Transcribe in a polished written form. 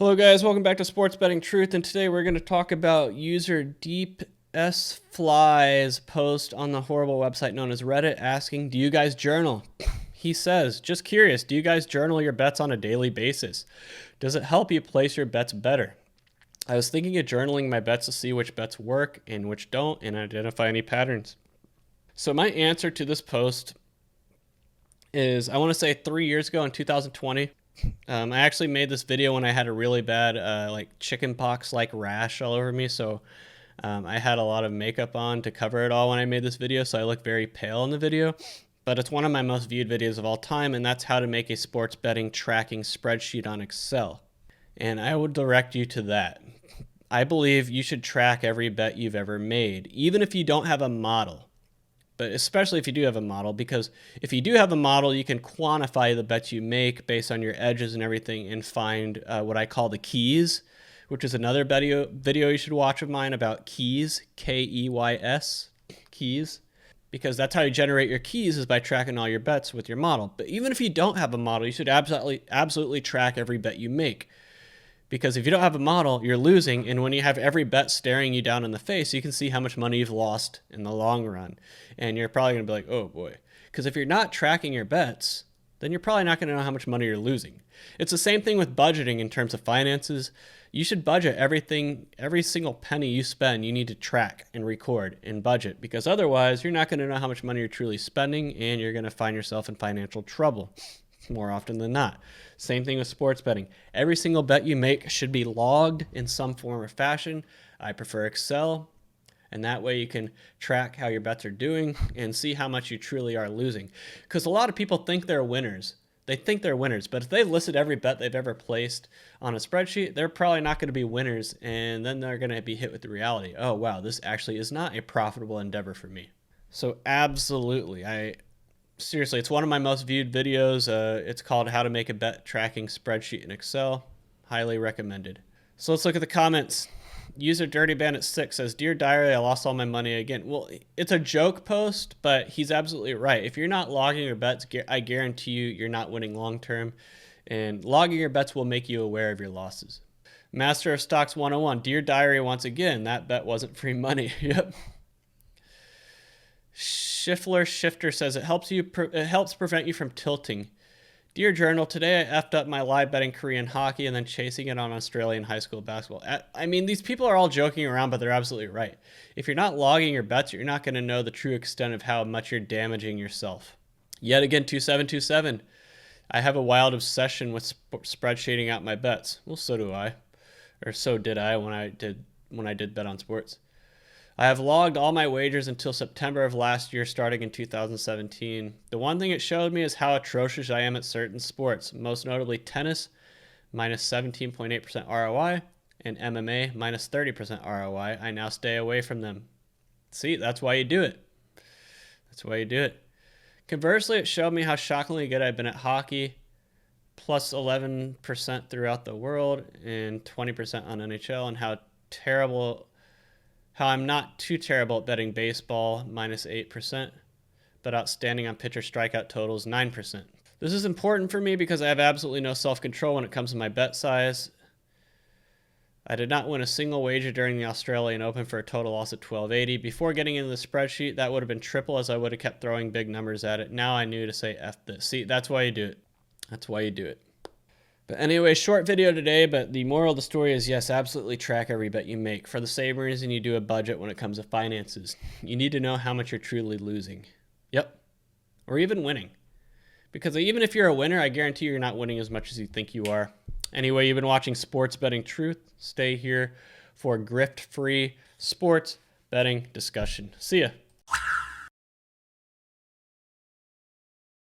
Hello guys, welcome back to Sports Betting Truth, and today we're going to talk about user Deep S Fly's post on the horrible website known as Reddit asking, do you guys journal? He says, just curious, do you guys journal your bets on a daily basis? Does it help you place your bets better? I was thinking of journaling my bets to see which bets work and which don't and identify any patterns. So my answer to this post is, I want to say 3 years ago in 2020, I actually made this video when I had a really bad like chickenpox like rash all over me. So I had a lot of makeup on to cover it all when I made this video. So I look very pale in the video, but it's one of my most viewed videos of all time. And that's how to make a sports betting tracking spreadsheet on Excel. And I would direct you to that. I believe you should track every bet you've ever made, even if you don't have a model. But especially if you do have a model, because if you do have a model, you can quantify the bets you make based on your edges and everything and find what I call the keys, which is another video you should watch of mine about keys, Keys, keys, because that's how you generate your keys, is by tracking all your bets with your model. But even if you don't have a model, you should absolutely track every bet you make. Because if you don't have a model, you're losing. And when you have every bet staring you down in the face, you can see how much money you've lost in the long run. And you're probably going to be like, oh boy. Because if you're not tracking your bets, then you're probably not going to know how much money you're losing. It's the same thing with budgeting in terms of finances. You should budget everything, every single penny you spend, you need to track and record and budget. Because otherwise, you're not going to know how much money you're truly spending, and you're going to find yourself in financial trouble more often than not. Same thing with sports betting. Every single bet you make should be logged in some form or fashion. I prefer Excel, and that way you can track how your bets are doing and see how much you truly are losing. Because a lot of people think they're winners. They think they're winners, but if they've listed every bet they've ever placed on a spreadsheet, they're probably not going to be winners, and then they're going to be hit with the reality. Oh, wow, this actually is not a profitable endeavor for me. So absolutely, seriously, it's one of my most viewed videos. It's called How to Make a Bet Tracking Spreadsheet in Excel. Highly recommended. So let's look at the comments. User Dirty Bandit 6 says, Dear Diary, I lost all my money again. Well, it's a joke post, but he's absolutely right. If you're not logging your bets, I guarantee you're not winning long term. And logging your bets will make you aware of your losses. Master of Stocks 101, Dear Diary, once again, that bet wasn't free money. Yep. Shifter says, it helps prevent you from tilting. Dear Journal, today I effed up my live betting Korean hockey and then chasing it on Australian high school basketball. I mean, these people are all joking around, but they're absolutely right. If you're not logging your bets, you're not going to know the true extent of how much you're damaging yourself. Yet again, 2727. I have a wild obsession with spreadsheeting out my bets. Well, so do I. Or so did I when I did bet on sports. I have logged all my wagers until September of last year, starting in 2017. The one thing it showed me is how atrocious I am at certain sports, most notably tennis, minus 17.8% ROI, and MMA, minus 30% ROI. I now stay away from them. See, that's why you do it. That's why you do it. Conversely, it showed me how shockingly good I've been at hockey, plus 11% throughout the world, and 20% on NHL, and how I'm not too terrible at betting baseball, minus 8%, but outstanding on pitcher strikeout totals, 9%. This is important for me because I have absolutely no self-control when it comes to my bet size. I did not win a single wager during the Australian Open for a total loss of $12.80. Before getting into the spreadsheet, that would have been triple, as I would have kept throwing big numbers at it. Now I knew to say F this. See, that's why you do it. That's why you do it. But anyway, short video today, but the moral of the story is, yes, absolutely track every bet you make. For the same reason you do a budget when it comes to finances. You need to know how much you're truly losing. Yep. Or even winning. Because even if you're a winner, I guarantee you're not winning as much as you think you are. Anyway, you've been watching Sports Betting Truth. Stay here for grift-free sports betting discussion. See ya.